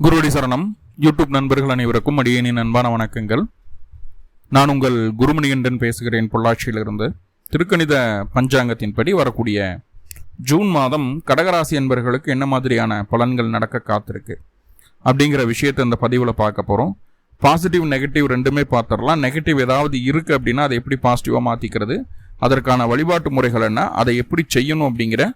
குருவடி சரணம். யூடியூப் நண்பர்கள் அனைவருக்கும் அடியேனின் அன்பான வணக்கங்கள். நான் உங்கள் குருமணிகண்டன் பேசுகிறேன், பொள்ளாச்சியிலிருந்து. திருக்கணித பஞ்சாங்கத்தின்படி வரக்கூடிய ஜூன் மாதம் கடகராசி என்பவர்களுக்கு என்ன மாதிரியான பலன்கள் நடக்க காத்திருக்கு அப்படிங்கிற விஷயத்தை இந்த பதிவில் பார்க்க போகிறோம். பாசிட்டிவ் நெகட்டிவ் ரெண்டுமே பார்த்துடலாம். நெகட்டிவ் ஏதாவது இருக்குது அப்படின்னா அதை எப்படி பாசிட்டிவாக மாற்றிக்கிறது, அதற்கான வழிபாட்டு முறைகள் என்ன, அதை எப்படி செய்யணும் அப்படிங்கிற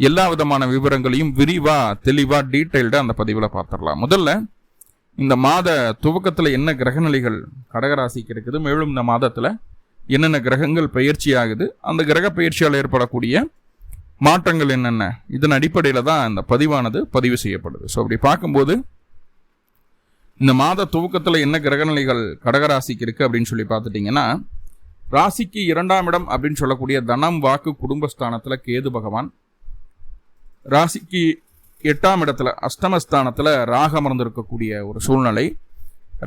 எல்லா விதமான விவரங்களையும் விரிவாக தெளிவாக டீட்டெயில்டாக அந்த பதிவில் பார்த்துடலாம். முதல்ல இந்த மாத துவக்கத்தில் என்ன கிரகநிலைகள் கடகராசிக்கு இருக்குது, மேலும் இந்த மாதத்தில் என்னென்ன கிரகங்கள் பயிற்சி ஆகுது, அந்த கிரக பயிற்சியால் ஏற்படக்கூடிய மாற்றங்கள் என்னென்ன, இதன் அடிப்படையில் தான் இந்த பதிவானது பதிவு செய்யப்படுது. ஸோ அப்படி பார்க்கும்போது இந்த மாத துவக்கத்தில் என்ன கிரகநிலைகள் கடகராசிக்கு இருக்குது அப்படின்னு சொல்லி பார்த்துட்டிங்கன்னா, ராசிக்கு 2ஆம் இடம் அப்படின்னு சொல்லக்கூடிய தனம் வாக்கு குடும்பஸ்தானத்தில் கேது பகவான், ராசிக்கு 8ஆம் இடத்துல அஷ்டமஸ்தானத்தில் ராகு அமர்ந்திருக்கக்கூடிய ஒரு சூழ்நிலை,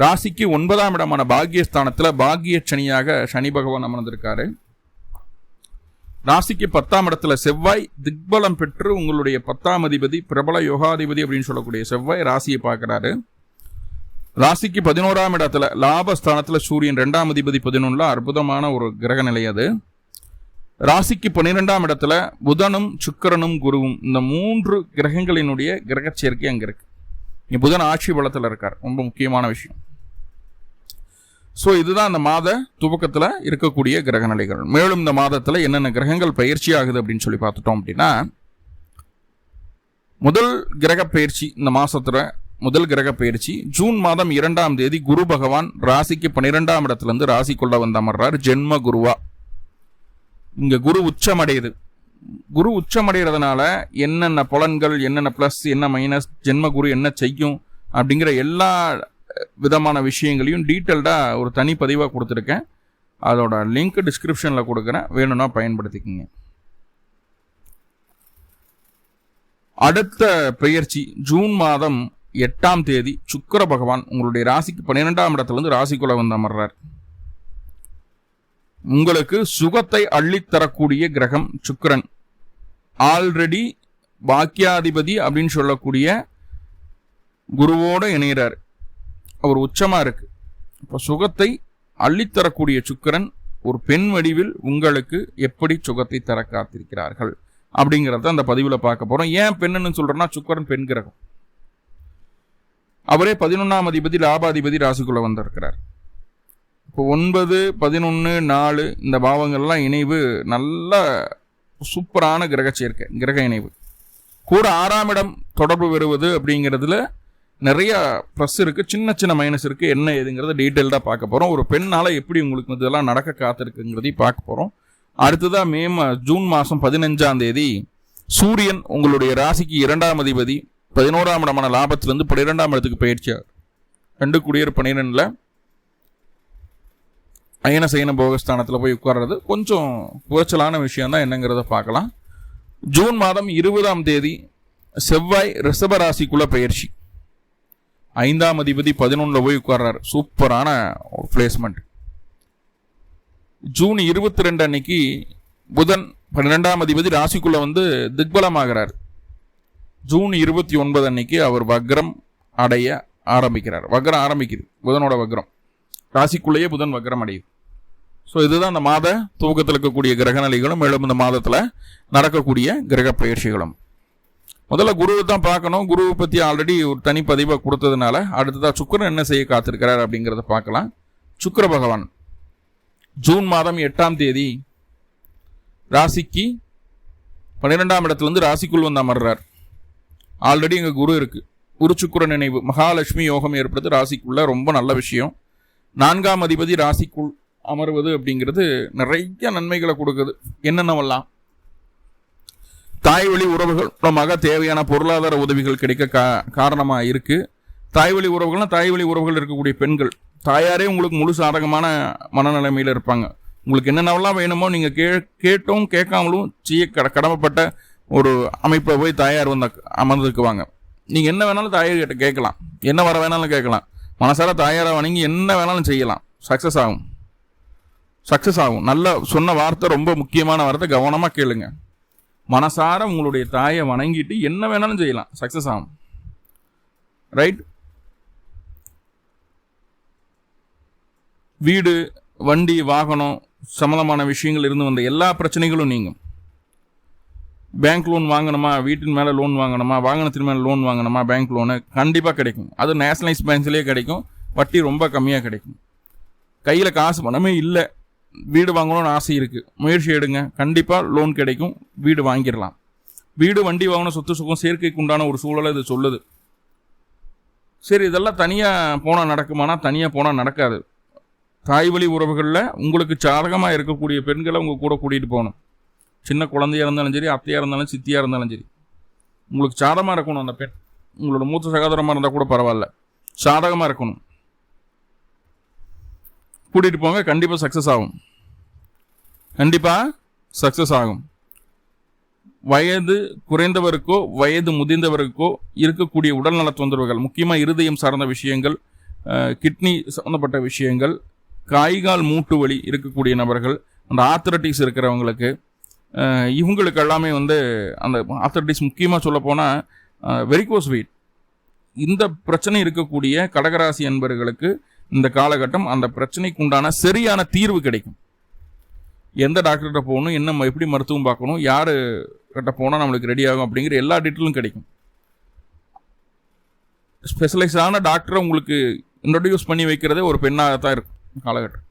ராசிக்கு 9ஆம் இடமான பாக்கியஸ்தானத்தில் பாக்கிய சனியாக சனி பகவான் அமர்ந்திருக்காரு, ராசிக்கு 10ஆம் இடத்துல செவ்வாய் திக்பலம் பெற்று உங்களுடைய 10ஆம் அதிபதி பிரபல யோகாதிபதி அப்படின்னு சொல்லக்கூடிய செவ்வாய் ராசியை பார்க்கிறாரு, ராசிக்கு 11ஆம் இடத்துல லாபஸ்தானத்தில் சூரியன் 2ஆம் அதிபதி 11 அற்புதமான ஒரு கிரக நிலை அது, ராசிக்கு 12ஆம் இடத்துல புதனும் சுக்கிரனும் குருவும், இந்த 3 கிரகங்களினுடைய கிரக சேர்க்கை அங்கே இருக்கு. இங்கே புதன் ஆட்சி பலத்தில் இருக்கார், ரொம்ப முக்கியமான விஷயம். ஸோ இதுதான் இந்த மாத துவக்கத்தில் இருக்கக்கூடிய கிரக நிலைகள். மேலும் இந்த மாதத்தில் என்னென்ன கிரகங்கள் பயிற்சி ஆகுது அப்படின்னு சொல்லி பார்த்துட்டோம் அப்படின்னா, முதல் கிரக பயிற்சி இந்த மாசத்துல முதல் கிரக பயிற்சி ஜூன் மாதம் 2ஆம் தேதி குரு பகவான் ராசிக்கு 12ஆம் இடத்துலேருந்து ராசிக்குள்ள வந்து அமர்றார் ஜென்ம குருவா. இங்க குரு உச்சமடையுது. குரு உச்சமடைகிறதுனால என்னென்ன பலன்கள், என்னென்ன பிளஸ் என்ன மைனஸ், ஜென்ம குரு என்ன செய்யும் அப்படிங்கிற எல்லா விதமான விஷயங்களையும் டீட்டெயில்டாக ஒரு தனி பதிவாக கொடுத்துருக்கேன். அதோட லிங்க் டிஸ்கிரிப்ஷனில் கொடுக்குறேன், வேணும்னா பயன்படுத்திக்கங்க. அடுத்த பெயர்ச்சி ஜூன் மாதம் 8ஆம் தேதி சுக்கிர பகவான் உங்களுடைய ராசிக்கு 12ஆம் இடத்துலேருந்து ராசிக்குள்ள வந்து அமர்றார். உங்களுக்கு சுகத்தை அள்ளித்தரக்கூடிய கிரகம் சுக்கிரன். ஆல்ரெடி பாக்கியாதிபதி அப்படின்னு சொல்லக்கூடிய குருவோட இணைகிறார், அவர் உச்சமா இருக்கு. இப்போ சுகத்தை அள்ளித்தரக்கூடிய சுக்கிரன் ஒரு பெண் வடிவில் உங்களுக்கு எப்படி சுகத்தை தர காத்திருக்கிறார்கள் அப்படிங்கிறத அந்த பதிவில் பார்க்க போறோம். ஏன் பெண்ணுன்னு சொல்றேன்னா, சுக்கிரன் பெண் கிரகம், அவரே 11ஆம் அதிபதி லாபாதிபதி ராசிக்குள்ள வந்திருக்கிறார். இப்போ 9, 11, 4 இந்த பாவங்கள்லாம் இணைவு நல்ல சூப்பரான கிரக சேர்க்கை, கிரக இணைவு. கூட 6ஆம் இடம் தொடர்பு பெறுவது அப்படிங்கிறதுல நிறைய ப்ளஸ் இருக்குது, சின்ன சின்ன மைனஸ் இருக்குது. என்ன ஏதுங்கிறத டீட்டெயில்டாக பார்க்க போகிறோம். ஒரு பெண்ணால் எப்படி உங்களுக்கு இதெல்லாம் நடக்க காத்திருக்குங்கிறதையும் பார்க்க போகிறோம். அடுத்ததாக ஜூன் மாதம் 15ஆம் தேதி சூரியன் உங்களுடைய ராசிக்கு 2ஆம் அதிபதி 11ஆம் இடமான லாபத்திலேருந்து 12ஆம் இடத்துக்கு பயிற்சியார். 2 குடியர் 12ல் அயன சயன போகஸ்தானத்தில் போய் உட்கார்றது கொஞ்சம் குறைச்சலான விஷயம் தான், என்னங்கிறத பார்க்கலாம். ஜூன் மாதம் 20ஆம் தேதி செவ்வாய் ரிஷப ராசிக்குள்ள பயிற்சி, 5ஆம் அதிபதி 11ல் போய் உட்கார்றாரு. சூப்பரான ஒரு பிளேஸ்மெண்ட். ஜூன் 22 அன்னைக்கு புதன் 12ஆம் அதிபதி ராசிக்குள்ள வந்து திக்பலமாகிறார். ஜூன் 29 அன்னைக்கு அவர் வக்ரம் அடைய ஆரம்பிக்கிறார். வக்ரம் ஆரம்பிக்குது, புதனோட வக்ரம் ராசிக்குள்ளேயே புதன் வக்ரம் அடையுது. ஸோ இதுதான் இந்த மாத துவக்கத்தில் இருக்கக்கூடிய கிரகநிலைகளும் மேலும் இந்த மாதத்தில் நடக்கக்கூடிய கிரக பயிற்சிகளும். முதல்ல குருவை தான் பார்க்கணும். குருவை பற்றி ஆல்ரெடி ஒரு தனி பதிவை கொடுத்ததுனால அடுத்ததாக சுக்கிரன் என்ன செய்ய காத்திருக்கிறார் அப்படிங்கிறத பார்க்கலாம். சுக்கிர பகவான் ஜூன் மாதம் 8ஆம் தேதி ராசிக்கு 12ஆம் இடத்துலேருந்து ராசிக்குள் வந்து அமர்றார். ஆல்ரெடி இங்கே குரு இருக்கு. குரு சுக்கிர நினைவு மகாலட்சுமி யோகம் ஏற்படுது ராசிக்குள்ள, ரொம்ப நல்ல விஷயம். 4ஆம் அதிபதி ராசிக்குள் அமர்வது அப்படிங்கிறது நிறைய நன்மைகளை கொடுக்குது. என்னென்னவெல்லாம், தாய் வழி உறவுகள் மூலமாக தேவையான பொருளாதார உதவிகள் கிடைக்க காரணமாக இருக்கு. தாய் வழி உறவுகள்னா தாய் வழி உறவுகள் இருக்கக்கூடிய பெண்கள், தாயாரே உங்களுக்கு முழு சாதகமான மனநிலைமையில் இருப்பாங்க. உங்களுக்கு என்னென்னவெல்லாம் வேணுமோ நீங்கள் கேட்டும் கேட்காமலும் செய்ய கடமைப்பட்ட ஒரு அமைப்பை போய் தாயார் வந்து அமர்ந்துக்குவாங்க. நீங்கள் என்ன வேணாலும் தாயார்கிட்ட கேட்கலாம், என்ன வர வேணாலும் கேட்கலாம். மனசார தாயாரை வணங்கி என்ன வேணாலும் செய்யலாம், சக்ஸஸ் ஆகும். நல்ல சொன்ன வார்த்தை, ரொம்ப முக்கியமான வார்த்தை, கவனமாக கேளுங்க. மனசார உங்களுடைய தாயை வணங்கிட்டு என்ன வேணாலும் செய்யலாம், சக்ஸஸ் ஆகும். ரைட். வீடு, வண்டி, வாகனம் சம்மந்தமான விஷயங்கள் இருந்து வந்த எல்லா பிரச்சனைகளும் நீங்கும். பேங்க் லோன் வாங்கணுமா, வீட்டின் மேலே லோன் வாங்கணுமா, வாகனத்தின் மேலே லோன் வாங்கணுமா, பேங்க் லோனு கண்டிப்பாக கிடைக்கும். அது நேஷனலைஸ் பேங்க்ஸ்லேயே கிடைக்கும். வட்டி ரொம்ப கம்மியாக கிடைக்கும். கையில் காசு பணமே இல்லை, வீடு வாங்கணும்னு ஆசை இருக்குது, முயற்சி எடுங்க, கண்டிப்பாக லோன் கிடைக்கும், வீடு வாங்கிடலாம். வீடு, வண்டி வாங்கணும், சொத்து சுகம் சேர்க்கைக்கு உண்டான ஒரு சூழலை இது சொல்லுது. சரி, இதெல்லாம் தனியாக போனால் நடக்குமானா தனியாக போனால் நடக்காது. தாய் வழி உறவுகளில் உங்களுக்கு சாதகமாக இருக்கக்கூடிய பெண்களை உங்கள் கூட கூட்டிகிட்டு போகணும். சின்ன குழந்தையாக இருந்தாலும் சரி, அத்தையாக இருந்தாலும், சித்தியாக இருந்தாலும் சரி, உங்களுக்கு சாதகமாக இருக்கணும். அந்த பெண் உங்களோட மூத்த சகோதரமாக இருந்தால் கூட பரவாயில்ல, சாதகமாக இருக்கணும். கூட்டிகிட்டு போங்க, கண்டிப்பாக சக்ஸஸ் ஆகும். கண்டிப்பாக சக்ஸஸ் ஆகும். வயது குறைந்தவருக்கோ வயது முதிர்ந்தவருக்கோ இருக்கக்கூடிய உடல்நல தொந்தரவுகள், முக்கியமாக இருதயம் சார்ந்த விஷயங்கள், கிட்னி சம்மந்தப்பட்ட விஷயங்கள், காய்கால் மூட்டு வலி இருக்கக்கூடிய நபர்கள், அந்த ஆர்த்தரைட்டிஸ் இருக்கிறவங்களுக்கு, இவங்களுக்கு எல்லாமே அந்த ஆர்த்தரைட்டிஸ் முக்கியமாக சொல்ல போனால் வெரிகோஸ் வெயின், இந்த பிரச்சனை இருக்கக்கூடிய கடகராசி அன்பர்களுக்கு இந்த காலகட்டம் அந்த பிரச்சனைக்கு உண்டான சரியான தீர்வு கிடைக்கும். எந்த டாக்டர்கிட்ட போகணும், என்ன எப்படி மருத்துவம் பார்க்கணும், யார் கிட்ட போனால் நம்மளுக்கு ரெடி ஆகும் அப்படிங்கிற எல்லா டீட்டெயிலும் கிடைக்கும். ஸ்பெஷலைஸான டாக்டரை உங்களுக்கு இன்ட்ரடியூஸ் பண்ணி வைக்கிறதே ஒரு பெண்ணாகத்தான் இருக்கும் காலகட்டம்.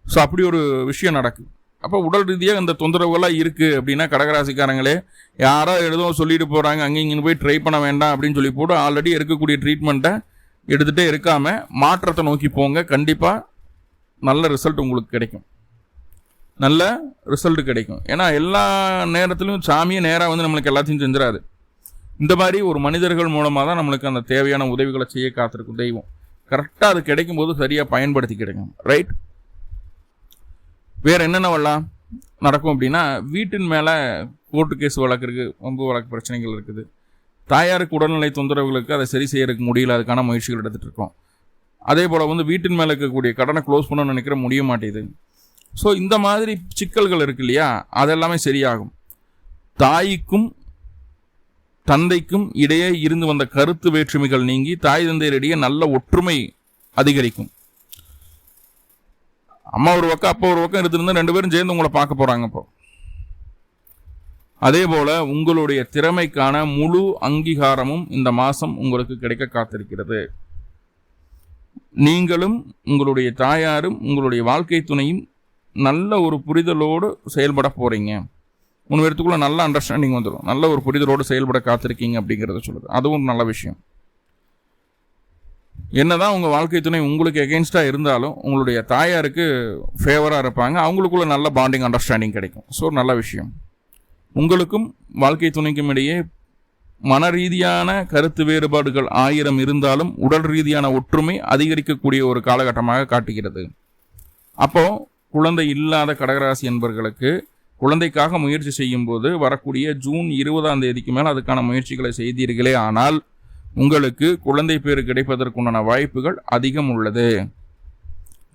ஸோ அப்படி ஒரு விஷயம் நடக்குது. அப்போ உடல் ரீதியாக இந்த தொந்தரவுகள்லாம் இருக்குது அப்படின்னா கடகராசிக்காரங்களே யாரோ எதுவும் சொல்லிட்டு போகிறாங்க, அங்கே இங்கே போய் ட்ரை பண்ண வேண்டாம் அப்படின்னு சொல்லி போட்டு ஆல்ரெடி இருக்கக்கூடிய ட்ரீட்மெண்ட்டை எடுத்துகிட்டே இருக்காமல் மாற்றத்தை நோக்கி போங்க. கண்டிப்பாக நல்ல ரிசல்ட் உங்களுக்கு கிடைக்கும், நல்ல ரிசல்ட் கிடைக்கும். ஏன்னா எல்லா நேரத்திலும் சாமியை நேராக நம்மளுக்கு எல்லாத்தையும் செஞ்சிடாது. இந்த மாதிரி ஒரு மனிதர்கள் மூலமாக தான் நம்மளுக்கு அந்த தேவையான உதவிகளை செய்ய காத்திருக்கும் தெய்வம். கரெக்டாக அது கிடைக்கும் போது சரியாக பயன்படுத்தி கிடைக்கும். ரைட். வேறு என்னென்னவெல்லாம் நடக்கும் அப்படின்னா, வீட்டின் மேலே கோர்ட்டு கேஸ் வழக்கு இருக்குது, வம்பு வழக்கு பிரச்சனைகள் இருக்குது. தாயாருக்கு உடல்நிலை தொந்தரவுகளுக்கு அதை சரி செய்யறதுக்கு முடியல, அதுக்கான முயற்சிகள் எடுத்துகிட்டு இருக்கோம். அதே போல் வீட்டின் மேலே இருக்கக்கூடிய கடனை க்ளோஸ் பண்ணணும்னு நினைக்கிற முடிய மாட்டேது. ஸோ இந்த மாதிரி சிக்கல்கள் இருக்கு இல்லையா, அதெல்லாமே சரியாகும். தாய்க்கும் தந்தைக்கும் இடையே இருந்து வந்த கருத்து வேற்றுமைகள் நீங்கி தாய் தந்தையரிடையே நல்ல ஒற்றுமை அதிகரிக்கும். அம்மா ஒரு பக்கம் அப்பா ஒரு பக்கம் எடுத்துருந்தா 2 பேரும் சேர்ந்து உங்களை பார்க்க போகிறாங்க. இப்போ அதே போல் உங்களுடைய திறமைக்கான முழு அங்கீகாரமும் இந்த மாதம் உங்களுக்கு கிடைக்க காத்திருக்கிறது. நீங்களும் உங்களுடைய தாயாரும் உங்களுடைய வாழ்க்கை துணையும் நல்ல ஒரு புரிதலோடு செயல்பட போகிறீங்க. 3 பேர்த்துக்குள்ள நல்ல அண்டர்ஸ்டாண்டிங் வந்துடும். நல்ல ஒரு புரிதலோடு செயல்பட காத்திருக்கீங்க அப்படிங்கிறத சொல்லுது. அதுவும் நல்ல விஷயம். என்னதான் உங்கள் வாழ்க்கை துணை உங்களுக்கு எகெயின்ஸ்டாக இருந்தாலும் உங்களுடைய தாயாருக்கு ஃபேவராக இருப்பாங்க. அவங்களுக்குள்ள நல்ல பாண்டிங் அண்டர்ஸ்டாண்டிங் கிடைக்கும். ஸோ நல்ல விஷயம். உங்களுக்கும் வாழ்க்கை துணைக்கும் இடையே மன ரீதியான கருத்து வேறுபாடுகள் 1000 இருந்தாலும் உடல் ரீதியான ஒற்றுமை அதிகரிக்கக்கூடிய ஒரு காலகட்டமாக காட்டுகிறது. அப்போது குழந்தை இல்லாத கடகராசி என்பவர்களுக்கு குழந்தைக்காக முயற்சி செய்யும் போது வரக்கூடிய ஜூன் 20ஆம் தேதிக்கு மேலே அதுக்கான முயற்சிகளை செய்தீர்களே ஆனால் உங்களுக்கு குழந்தை பேறு கிடைப்பதற்குண்டான வாய்ப்புகள் அதிகம் உள்ளது.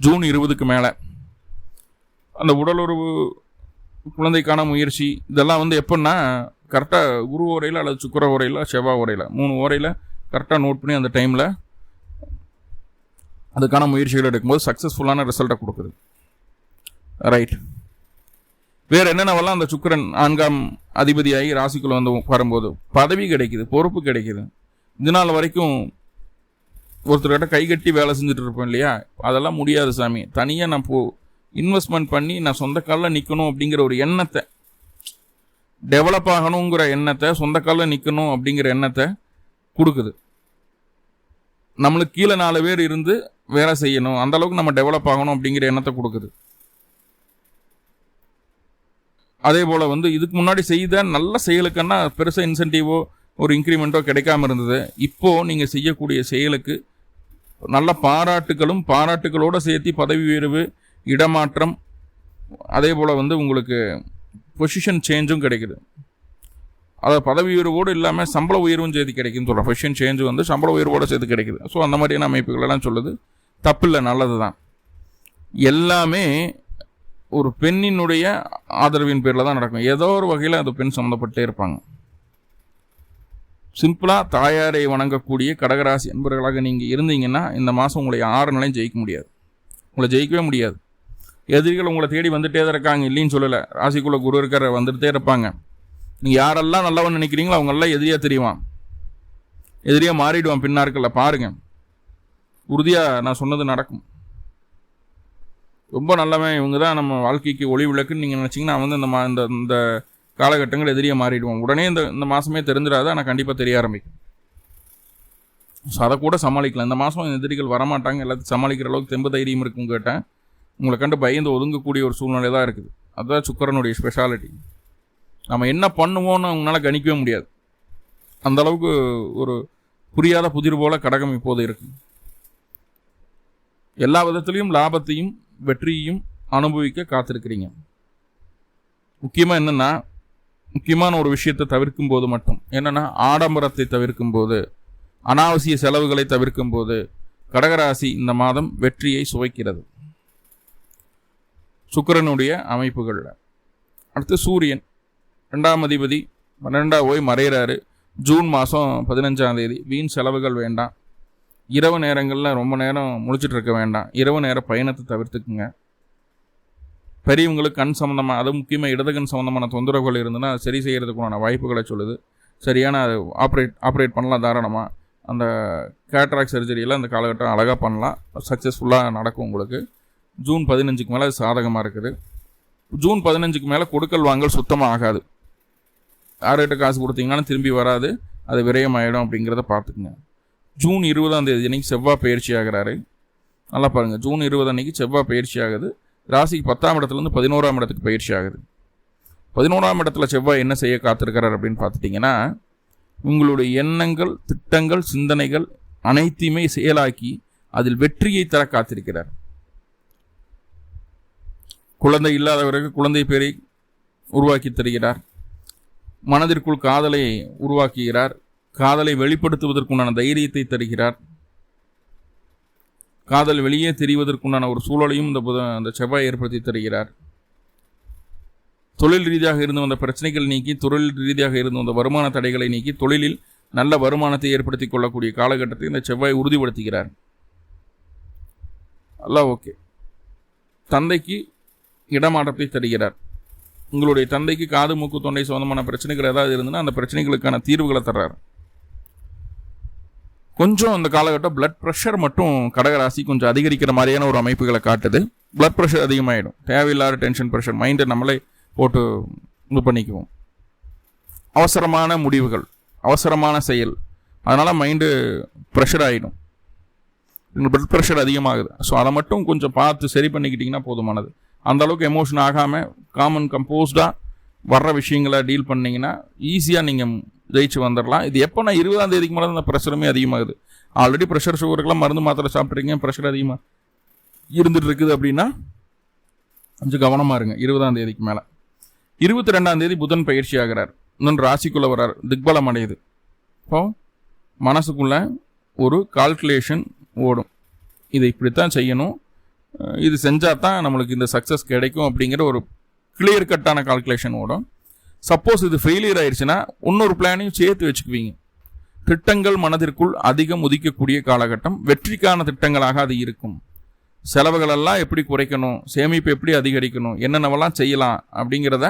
ஜூன் 20க்கு மேலே அந்த உடலுறவு குழந்தைக்கான முயற்சி இதெல்லாம் எப்படின்னா கரெக்டாக குரு ஓரையில் அல்லது சுக்கிர ஓரையில் செவ்வாய் ஓரையில் 3 ஓரையில் கரெக்டாக நோட் பண்ணி அந்த டைமில் அதுக்கான முயற்சிகள் எடுக்கும்போது சக்ஸஸ்ஃபுல்லான ரிசல்ட்டை கொடுக்குது. ரைட். வேறு என்னென்னவெல்லாம் அந்த சுக்கிரன் 4ஆம் அதிபதியாகி ராசிக்குள்ளே வரும்போது பதவி கிடைக்குது, பொறுப்பு கிடைக்குது. இது நாள் வரைக்கும் ஒருத்தர்கிட்ட கைகட்டி வேலை செஞ்சுட்டு இருப்பேன் இல்லையா, அதெல்லாம் முடியாது சாமி, தனியாக நான் இன்வெஸ்ட்மெண்ட் பண்ணி நான் சொந்த காலில் நிற்கணும் அப்படிங்கிற ஒரு எண்ணத்தை, டெவலப் ஆகணுங்கிற எண்ணத்தை, சொந்த காலில் நிற்கணும் அப்படிங்கிற எண்ணத்தை கொடுக்குது. நம்மளுக்கு கீழே 4 பேர் இருந்து வேலை செய்யணும், அந்தளவுக்கு நம்ம டெவலப் ஆகணும் அப்படிங்கிற எண்ணத்தை கொடுக்குது. அதே போல் இதுக்கு முன்னாடி செய்த நல்ல செயலுக்குன்னா பெருசாக இன்சென்டிவோ ஒரு இன்க்ரிமெண்ட்டோ கிடைக்காம இருந்தது. இப்போது நீங்கள் செய்யக்கூடிய செயலுக்கு நல்ல பாராட்டுகளோடு சேர்த்து பதவி உயர்வு, இடமாற்றம், அதே போல் உங்களுக்கு பொசிஷன் சேஞ்சும் கிடைக்குது. அதை பதவி உயர்வோடு இல்லாமல் சம்பள உயர்வும் சேர்த்து கிடைக்குன்னு சொல்கிறேன். பொசிஷன் சேஞ்சு சம்பள உயர்வோடு சேர்த்து கிடைக்குது. ஸோ அந்த மாதிரியான அமைப்புகளெல்லாம் சொல்லுது. தப்பில்லை, நல்லது தான். எல்லாமே ஒரு பெண்ணினுடைய ஆதரவின் பேரில் தான் நடக்கும். ஏதோ ஒரு வகையில் அது பெண் சம்மந்தப்பட்டே இருப்பாங்க. சிம்பிளாக தாயாரை வணங்கக்கூடிய கடகராசி என்பவர்களாக நீங்கள் இருந்தீங்கன்னா இந்த மாதம் உங்களை 6 நாளையும் ஜெயிக்க முடியாது. உங்களை ஜெயிக்கவே முடியாது. எதிரிகள் உங்களை தேடி வந்துட்டே தான் இருக்காங்க, இல்லைன்னு சொல்லலை. ராசிக்குள்ளே குரு இருக்கிற வந்துகிட்டே இருப்பாங்க. நீங்கள் யாரெல்லாம் நல்லவன் நினைக்கிறீங்களோ அவங்கெல்லாம் எதிரியாக தெரியுவான், எதிரியாக மாறிடுவான் பின்னாட்களில். பாருங்கள், உறுதியாக நான் சொன்னது நடக்கும். ரொம்ப நல்லவன் இவங்க தான் நம்ம வாழ்க்கைக்கு ஒளி விளக்குன்னு நீங்கள் நினச்சிங்கன்னா அவன் வந்து இந்த காலகட்டங்கள் எதிரியாக மாறிடுவான். உடனே இந்த மாதமே தெரிஞ்சிடாது, ஆனால் கண்டிப்பாக தெரிய ஆரம்பிக்கும். ஸோ அதை கூட சமாளிக்கலாம். இந்த மாதம் எதிரிகள் வரமாட்டாங்க, எல்லாத்தையும் சமாளிக்கிற அளவுக்கு தெம்பு தைரியம் இருக்குன்னு கேட்டேன். உங்களை கண்டு பயந்து ஒதுங்கக்கூடிய ஒரு சூழ்நிலை தான் இருக்குது. அதுதான் சுக்கிரனுடைய ஸ்பெஷாலிட்டி. நம்ம என்ன பண்ணுவோன்னு அவங்களால கணிக்கவே முடியாது. அந்தளவுக்கு ஒரு புரியாத புதிர் போல கடகம் இப்போது இருக்கு. எல்லா விதத்திலையும் லாபத்தையும் வெற்றியையும் அனுபவிக்க காத்திருக்கிறீங்க. முக்கியமாக என்னென்னா, முக்கியமான ஒரு விஷயத்தை தவிர்க்கும் போது மட்டும் என்னென்னா, ஆடம்பரத்தை தவிர்க்கும் போது, அனாவசிய செலவுகளை தவிர்க்கும் போது கடகராசி இந்த மாதம் வெற்றியை சுவைக்கிறது சுக்கிரனுடைய அமைப்புகளில். அடுத்து சூரியன் 2ஆம் அதிபதி 12ஆம் போய் மறைகிறாரு. ஜூன் மாதம் 15ஆம் தேதி. வீண் செலவுகள் வேண்டாம். இரவு நேரங்களில் ரொம்ப நேரம் முழிச்சிட்டு இருக்க வேண்டாம். இரவு நேர பயணத்தை தவிர்த்துக்குங்க. பெரியவங்களுக்கு கண் சம்மந்தமாக, அது முக்கியமாக இடதுகண் சம்மந்தமான தொந்தரவுகள் இருந்ததுன்னா அது சரி செய்கிறதுக்குண்டான வாய்ப்புகளை சொல்லுது. சரியான அது ஆப்ரேட் பண்ணலாம் தாராளமாக. அந்த கேட்ராக்ட் சர்ஜரியெல்லாம் அந்த காலகட்டம் அழகாக பண்ணலாம், சக்ஸஸ்ஃபுல்லாக நடக்கும் உங்களுக்கு. ஜூன் 15க்கு மேலே அது சாதகமாக இருக்குது. ஜூன் 15க்கு மேலே கொடுக்கல் வாங்கல் சுத்தமாக ஆகாது. யார்கிட்ட காசு கொடுத்தீங்கன்னாலும் திரும்பி வராது, அது விரயமாயிடும். அப்படிங்கிறத பார்த்துக்குங்க. ஜூன் 20ஆம் தேதி அன்றைக்கி செவ்வாய் பயிற்சி ஆகிறாரு. நல்லா பாருங்கள், ஜூன் 20 அன்றைக்கி செவ்வாய் பயிற்சி ஆகுது. ராசிக்கு 10ஆம் இடத்துலேருந்து 11ஆம் இடத்துக்கு பயிற்சி ஆகுது. 11ஆம் இடத்துல செவ்வாய் என்ன செய்ய காத்திருக்கிறார் அப்படின்னு பார்த்துட்டிங்கன்னா, உங்களுடைய எண்ணங்கள், திட்டங்கள், சிந்தனைகள் அனைத்தையுமே செயலாக்கி அதில் வெற்றியை தர காத்திருக்கிறார். குழந்தை இல்லாதவருக்கு குழந்தை பேரை உருவாக்கி தருகிறார். மனதிற்குள் காதலை உருவாக்குகிறார். காதலை வெளிப்படுத்துவதற்குண்டான தைரியத்தை தருகிறார். காதல் வெளியே தெரிவதற்குண்டான ஒரு சூழலையும் இந்த செவ்வாய் ஏற்படுத்தி தருகிறார். தொழில் ரீதியாக இருந்து வந்த பிரச்சனைகள் நீக்கி, தொழில் ரீதியாக இருந்து வந்த வருமான தடைகளை நீக்கி, தொழிலில் நல்ல வருமானத்தை ஏற்படுத்தி கொள்ளக்கூடிய காலகட்டத்தை இந்த செவ்வாய் உறுதிப்படுத்துகிறார். எல்லாம் ஓகே. தந்தைக்கு இடமாற்றத்தை தருகிறார். உங்களுடைய தந்தைக்கு காது மூக்கு தொண்டை சம்பந்தமான பிரச்சனைகள் ஏதாவது இருந்ததுன்னா அந்த பிரச்சனைகளுக்கான தீர்வுகளை தர்றார். கொஞ்சம் அந்த காலகட்டம் பிளட் ப்ரெஷர் மட்டும் கடகராசி கொஞ்சம் அதிகரிக்கிற மாதிரியான ஒரு அமைப்புகளை காட்டுது. பிளட் ப்ரெஷர் அதிகமாகிடும். தேவையில்லாத டென்ஷன் ப்ரெஷர், மைண்டை நம்மளே போட்டு இது பண்ணிக்குவோம். அவசரமான முடிவுகள், அவசரமான செயல், அதனால் மைண்டு ப்ரெஷர் ஆகிடும். பிளட் ப்ரெஷர் அதிகமாகுது. ஸோ அதை மட்டும் கொஞ்சம் பார்த்து சரி பண்ணிக்கிட்டிங்கன்னா போதுமானது. அந்தளவுக்கு எமோஷன் ஆகாமல் கம்போஸ்டாக வர்ற விஷயங்களை டீல் பண்ணிங்கன்னா ஈஸியாக நீங்கள் ஜெயிச்சு வந்துடலாம். இது எப்போ நான் 20ஆம் தேதிக்கு மேலே அந்த ப்ரெஷருமே அதிகமாகுது. ஆல்ரெடி ப்ரெஷர் சுகருக்கெல்லாம் மருந்து மாத்திரை சாப்பிட்றீங்க, ப்ரெஷர் அதிகமாக இருந்துட்டு இருக்குது அப்படின்னா கொஞ்சம் கவனமாக இருங்க. 20ஆம் தேதிக்கு மேலே. 22ஆம் தேதி புதன் பயிற்சி ஆகிறார். இன்னொன்று ராசிக்குள்ளே வர்றார், திக்பலம் அடையுது. இப்போ மனசுக்குள்ளே ஒரு கால்குலேஷன் ஓடும், இதை இப்படித்தான் செய்யணும், இது செஞ்சால் தான் நம்மளுக்கு இந்த சக்ஸஸ் கிடைக்கும் அப்படிங்கிற ஒரு கிளியர் கட்டான கால்குலேஷன் ஓடும். சப்போஸ் இது ஃபெயிலியர் ஆயிடுச்சுன்னா இன்னொரு பிளானையும் சேர்த்து வச்சுக்குவீங்க. திட்டங்கள் மனதிற்குள் அதிகம் உதிக்கக்கூடிய காலகட்டம். வெற்றிக்கான திட்டங்களாக அது இருக்கும். செலவுகளெல்லாம் எப்படி குறைக்கணும், சேமிப்பு எப்படி அதிகரிக்கணும், என்னென்னவெல்லாம் செய்யலாம் அப்படிங்கிறத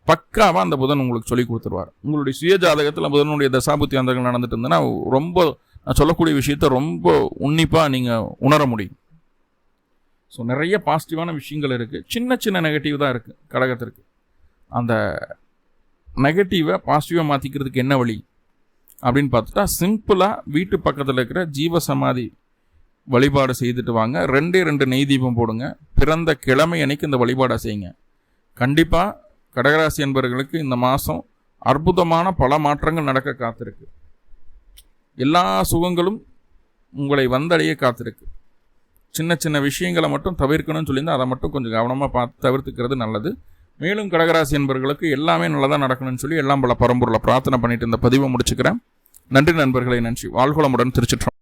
பக்காவாக அந்த புதன் உங்களுக்கு சொல்லி கொடுத்துருவார். உங்களுடைய சுய ஜாதகத்தில் புதனுடைய தசாபுத்தி அந்தங்கள் நடந்துட்டு இருந்ததுன்னா ரொம்ப நான் சொல்லக்கூடிய விஷயத்த ரொம்ப உன்னிப்பாக நீங்கள் உணர முடியும். ஸோ நிறைய பாசிட்டிவான விஷயங்கள் இருக்குது. சின்ன சின்ன நெகட்டிவ் தான் இருக்குது கடகத்திற்கு. அந்த நெகட்டிவை பாசிட்டிவாக மாற்றிக்கிறதுக்கு என்ன வழி அப்படின்னு பார்த்துட்டா, சிம்பிளாக வீட்டு பக்கத்தில் இருக்கிற ஜீவசமாதி வழிபாடு செய்துட்டு வாங்க. 2 நெய் தீபம் போடுங்க. பிறந்த கிழமை அன்னைக்கு இந்த வழிபாடை செய்யுங்க. கண்டிப்பாக கடகராசி என்பவர்களுக்கு இந்த மாதம் அற்புதமான பல மாற்றங்கள் நடக்க காத்திருக்கு. எல்லா சுகங்களும் உங்களை வந்தடைய காத்திருக்கு. சின்ன சின்ன விஷயங்களை மட்டும் தவிர்க்கணும்னு சொல்லியிருந்தால் அதை மட்டும் கொஞ்சம் கவனமாக பார்த்து தவிர்த்துக்கிறது நல்லது. மேலும் கடகராசி என்பவர்களுக்கு எல்லாமே நல்லதாக நடக்கணும்னு சொல்லி எல்லாம் பல பரம்பொருளை பிரார்த்தனை பண்ணிட்டு இந்த பதிவை முடிச்சுக்கிறேன். நன்றி நண்பர்களை. நன்றி. வாழ்வளமுடன். திருச்சிற்றம்பலம்.